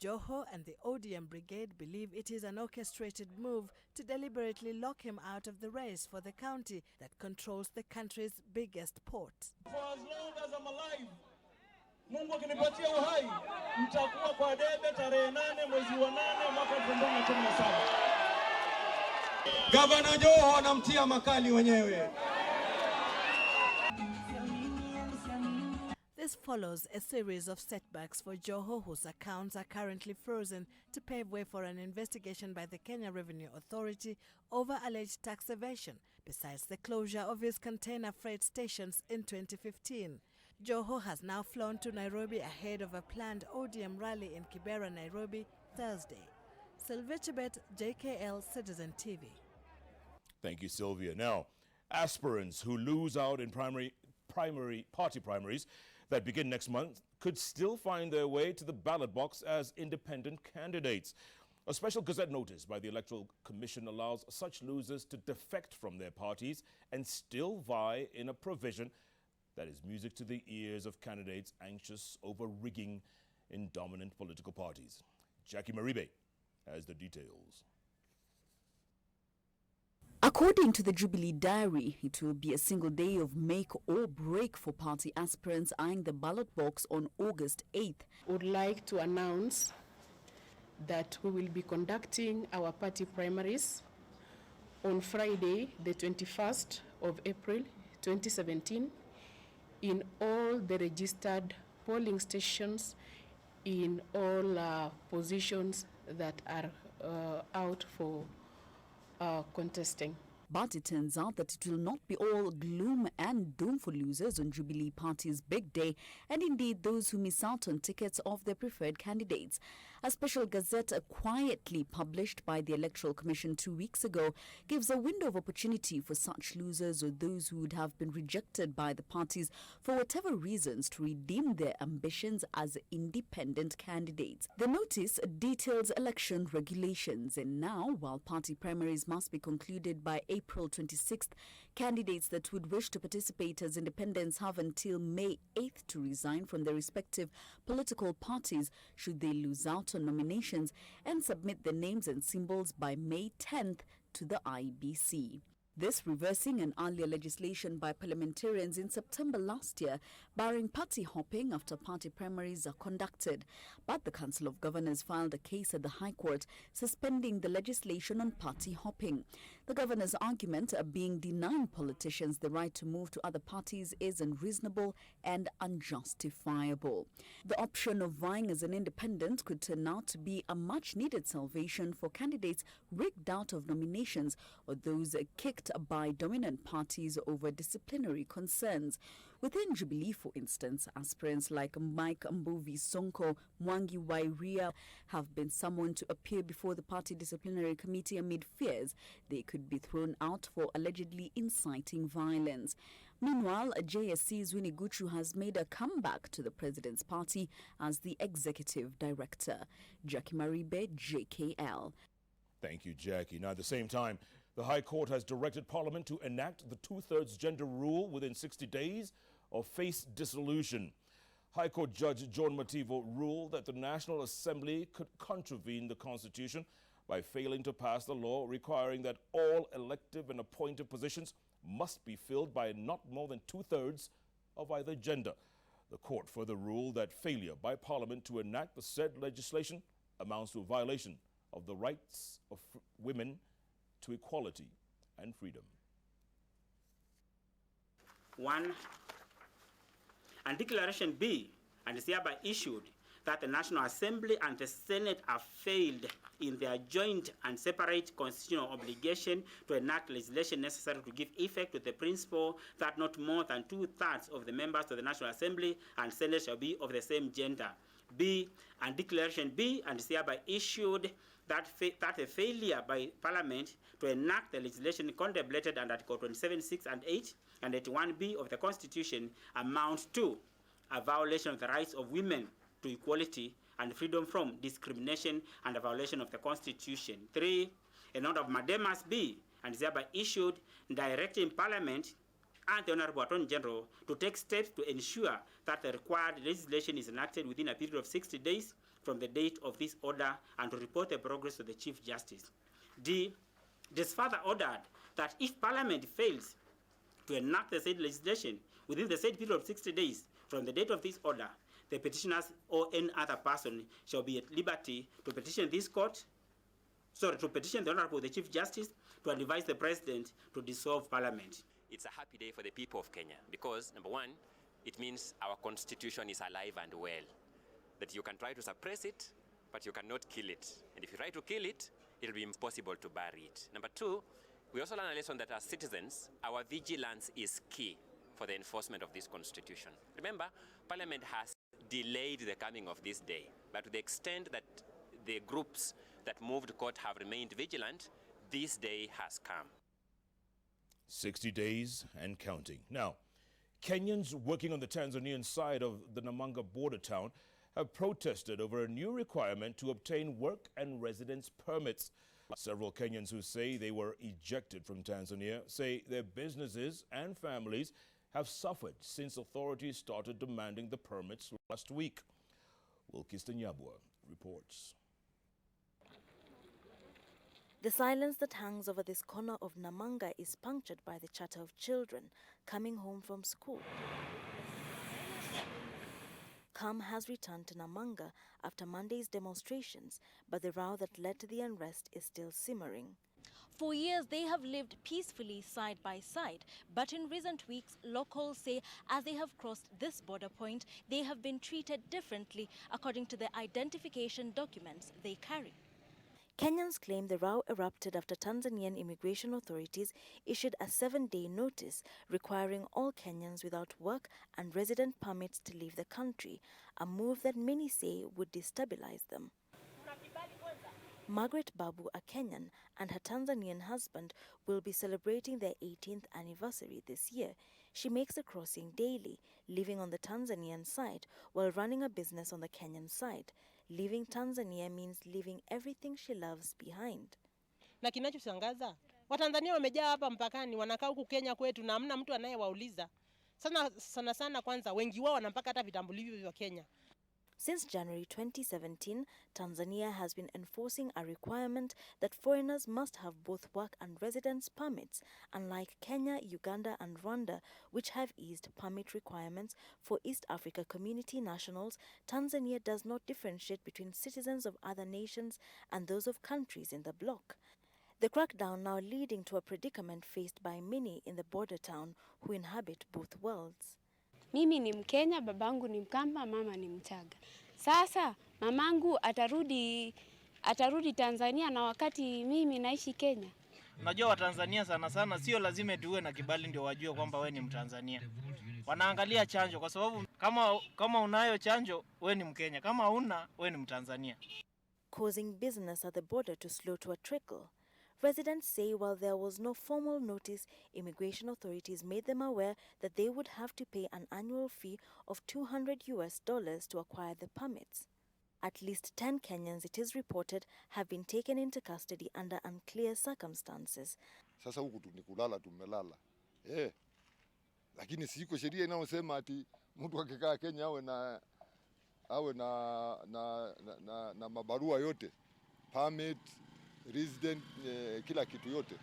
Joho and the ODM brigade believe it is an orchestrated move to deliberately lock him out of the race for the county that controls the country's biggest port. For as long as I'm alive, Mungu akinipatia uhai, mtakuwa kwa debe tarehe 8 mwezi wa 8 mwaka 2017. Gavana Joho anamtia makali wenyewe. This follows a series of setbacks for Joho, whose accounts are currently frozen, to pave way for an investigation by the Kenya Revenue Authority over alleged tax evasion, besides the closure of his container freight stations in 2015. Joho has now flown to Nairobi ahead of a planned ODM rally in Kibera, Nairobi, Thursday. Sylvia Chebet, JKL Citizen TV. Thank you, Sylvia. Now, aspirants who lose out in party primaries that begin next month could still find their way to the ballot box as independent candidates. A special Gazette notice by the Electoral Commission allows such losers to defect from their parties and still vie in a provision that is music to the ears of candidates anxious over rigging in dominant political parties. Jackie Maribe has the details. According to the Jubilee Diary, it will be a single day of make or break for party aspirants eyeing the ballot box on August 8th. Would like to announce that we will be conducting our party primaries on Friday, the 21st of April 2017, in all the registered polling stations in all positions that are out for contesting. But it turns out that it will not be all gloom and doom for losers on Jubilee Party's big day, and indeed those who miss out on tickets of their preferred candidates. A special gazette quietly published by the Electoral Commission 2 weeks ago gives a window of opportunity for such losers or those who would have been rejected by the parties for whatever reasons to redeem their ambitions as independent candidates. The notice details election regulations, and now, while party primaries must be concluded by April 26th, candidates that would wish to participate as independents have until May 8th to resign from their respective political parties should they lose out on nominations, and submit their names and symbols by May 10th to the IEBC. This reversing an earlier legislation by parliamentarians in September last year, barring party hopping after party primaries are conducted. But the Council of Governors filed a case at the High Court suspending the legislation on party hopping. The governor's argument being denying politicians the right to move to other parties is unreasonable and unjustifiable. The option of vying as an independent could turn out to be a much-needed salvation for candidates rigged out of nominations or those kicked by dominant parties over disciplinary concerns. Within Jubilee, for instance, aspirants like Mike Mbuvi Sonko, Mwangi Wairia have been summoned to appear before the party disciplinary committee amid fears they could be thrown out for allegedly inciting violence. Meanwhile, JSC's Winnie Guchu has made a comeback to the president's party as the executive director. Jackie Maribe, JKL. Thank you, Jackie. Now, at the same time, the High Court has directed Parliament to enact the 2/3 gender rule within 60 days or face dissolution. High Court Judge John Mativo ruled that the National Assembly could contravene the Constitution by failing to pass the law requiring that all elective and appointed positions must be filled by not more than 2/3 of either gender. The court further ruled that failure by Parliament to enact the said legislation amounts to a violation of the rights of women to equality and freedom. 1. And Declaration B, and is hereby issued that the National Assembly and the Senate have failed in their joint and separate constitutional obligation to enact legislation necessary to give effect to the principle that not more than 2/3 of the members of the National Assembly and Senate shall be of the same gender. B, and Declaration B, and is hereby issued that a failure by Parliament to enact the legislation contemplated under Article 27(6) and 8 and 81B of the Constitution amounts to a violation of the rights of women to equality and freedom from discrimination and a violation of the Constitution. 3, a note of mandamus B, and is hereby issued directing Parliament and the Honorable Attorney General to take steps to ensure that the required legislation is enacted within a period of 60 days from the date of this order and to report the progress to the Chief Justice. D. It is further ordered that if Parliament fails to enact the said legislation within the said period of 60 days from the date of this order, the petitioners or any other person shall be at liberty to petition this court, to petition the Honorable the Chief Justice to advise the President to dissolve Parliament. It's a happy day for the people of Kenya because, number one, it means our constitution is alive and well. That you can try to suppress it, but you cannot kill it. And if you try to kill it, it will be impossible to bury it. Number two, we also learn a lesson that as citizens, our vigilance is key for the enforcement of this constitution. Remember, Parliament has delayed the coming of this day, but to the extent that the groups that moved court have remained vigilant, this day has come. 60 days and counting. Now, Kenyans working on the Tanzanian side of the Namanga border town have protested over a new requirement to obtain work and residence permits. Several Kenyans who say they were ejected from Tanzania say their businesses and families have suffered since authorities started demanding the permits last week. Wilkiston reports. The silence that hangs over this corner of Namanga is punctured by the chatter of children coming home from school. Calm has returned to Namanga after Monday's demonstrations, but the row that led to the unrest is still simmering. For years, they have lived peacefully side by side, but in recent weeks, locals say as they have crossed this border point, they have been treated differently according to the identification documents they carry. Kenyans claim the row erupted after Tanzanian immigration authorities issued a 7-day notice requiring all Kenyans without work and resident permits to leave the country, a move that many say would destabilize them. Margaret Babu, a Kenyan, and her Tanzanian husband will be celebrating their 18th anniversary this year. She makes the crossing daily, living on the Tanzanian side while running a business on the Kenyan side. Leaving Tanzania means leaving everything she loves behind. Na kinachoshangaza, Watanzania wamejaa hapa mpakani, wanakaa huku Kenya kwetu na hamna mtu anayewauliza. Sana kwanza wengi wao wanampaka hata vitambulisho vya Kenya. Since January 2017, Tanzania has been enforcing a requirement that foreigners must have both work and residence permits, unlike Kenya, Uganda and Rwanda, which have eased permit requirements for East Africa Community nationals. Tanzania does not differentiate between citizens of other nations and those of countries in the bloc. The crackdown now leading to a predicament faced by many in the border town who inhabit both worlds. Mimi ni Mkenya, babangu ni Mkamba, mama ni Mchaga. Sasa mamangu atarudi Tanzania na wakati mimi naishi Kenya. Unajua Watanzania sana sio lazima tuwe na kibali ndio wajue kwamba wewe ni Mtanzania. Wanaangalia chanjo kwa sababu kama unayo chanjo wewe ni Mkenya, kama huna wewe ni Mtanzania. Causing business at the border to slow to a trickle. Residents say while there was no formal notice, immigration authorities made them aware that they would have to pay an annual fee of $200 to acquire the permits. At least 10 Kenyans, it is reported, have been taken into custody under unclear circumstances. Sasa huku ni kulala tumelala. Lakini siko sheria inayosema ati mtu akikaa Kenya awe na mabarua yote, permit, resident, kila kitu yote.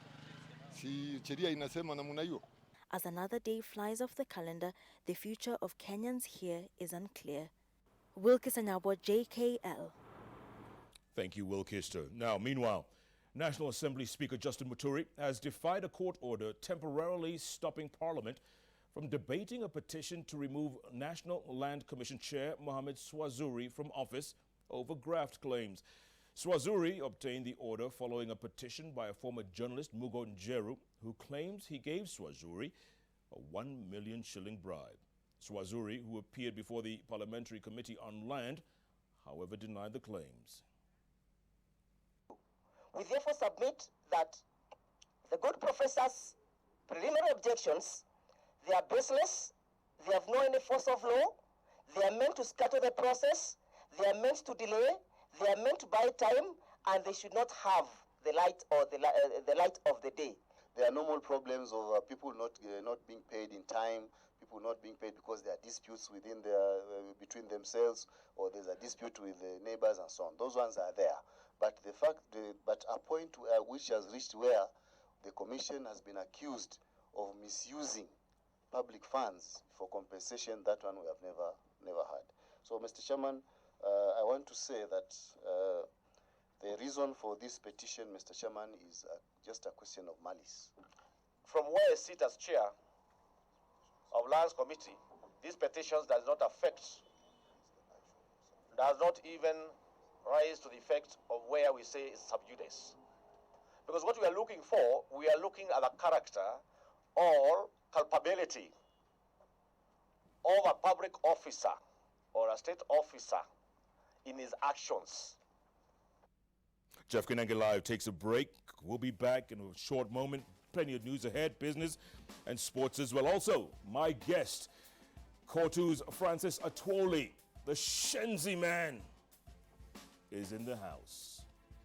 Si sheria inasema namna hiyo. As another day flies off the calendar, the future of Kenyans here is unclear. Wilkiston, JKL. Thank you, Wilkister. Now, meanwhile, National Assembly Speaker Justin Muturi has defied a court order temporarily stopping Parliament from debating a petition to remove National Land Commission Chair Mohamed Swazuri from office over graft claims. Swazuri obtained the order following a petition by a former journalist, Mugo Njeru, who claims he gave Swazuri a 1 million shilling bribe. Swazuri, who appeared before the Parliamentary Committee on Land, however, denied the claims. We therefore submit that the good professor's preliminary objections, they are baseless, they have no any force of law, they are meant to scatter the process, they are meant to delay, they are meant to buy time, and they should not have the light or the light of the day. There are normal problems of people not being paid in time, people not being paid because there are disputes within between themselves, or there's a dispute with the neighbors and so on. Those ones are there. But but a point which has reached where the Commission has been accused of misusing public funds for compensation, that one we have never had. So, Mr. Chairman, I want to say that the reason for this petition, Mr. Chairman, is just a question of malice. From where I sit as chair of Lands Committee, these petitions does not even rise to the effect of where we say it's sub judice. Because what we are looking for, we are looking at the character or culpability of a public officer or a state officer in his actions. Jeff Koinange Live takes a break. We'll be back in a short moment. Plenty of news ahead, business and sports as well. Also, my guest, Kotu's Francis Atwoli, the Shenzi man, is in the house.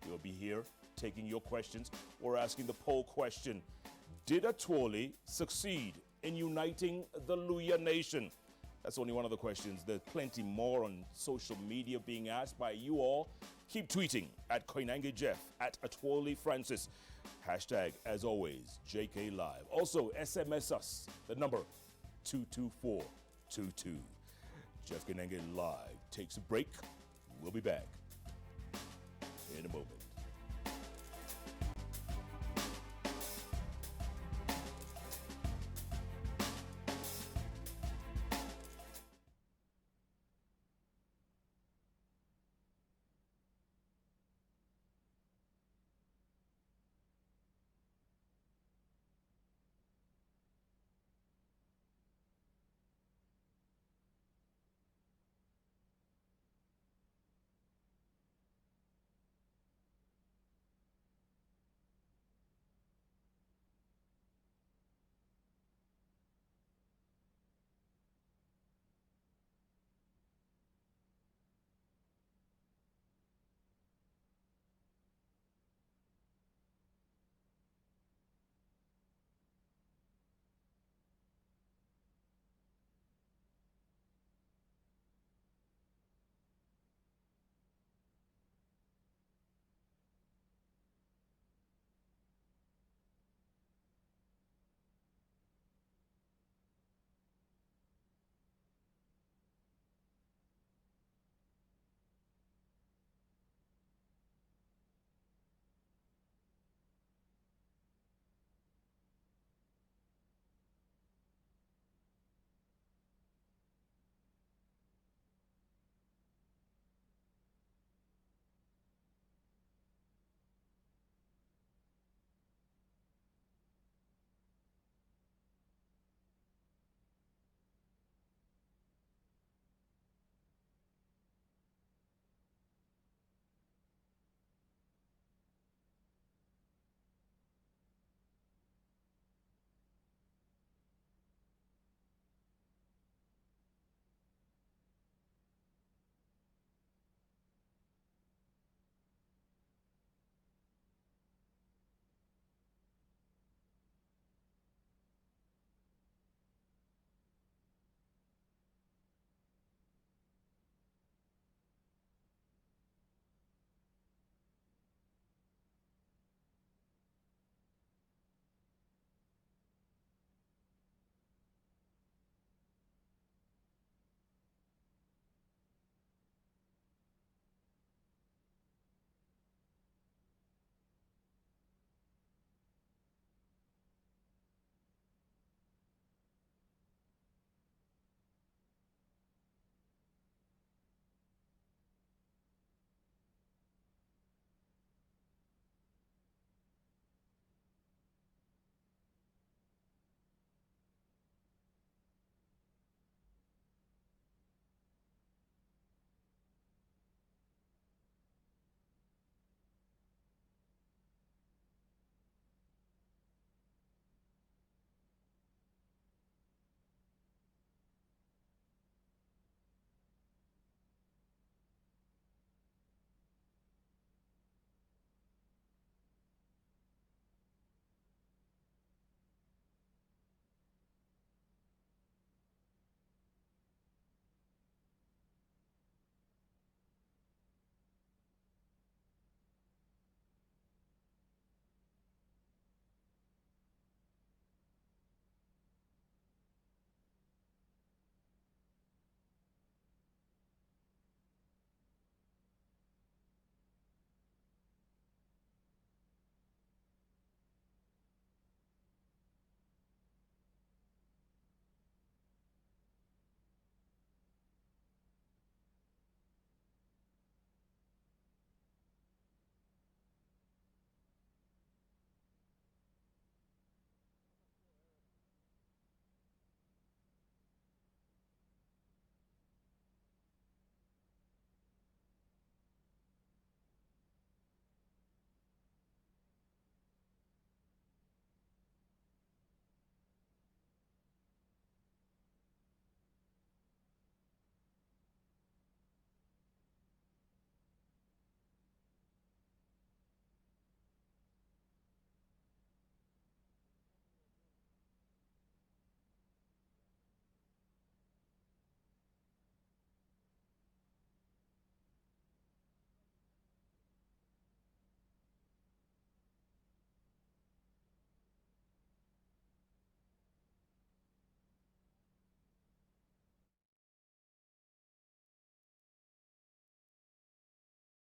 He'll be here taking your questions or asking the poll question. Did Atwoli succeed in uniting the Luya nation? That's only one of the questions. There's plenty more on social media being asked by you all. Keep tweeting at Koinange Jeff, at Atwoli Francis. Hashtag, as always, JKLive. Also, SMS us, the number 22422. Jeff Koinange Live takes a break. We'll be back in a moment.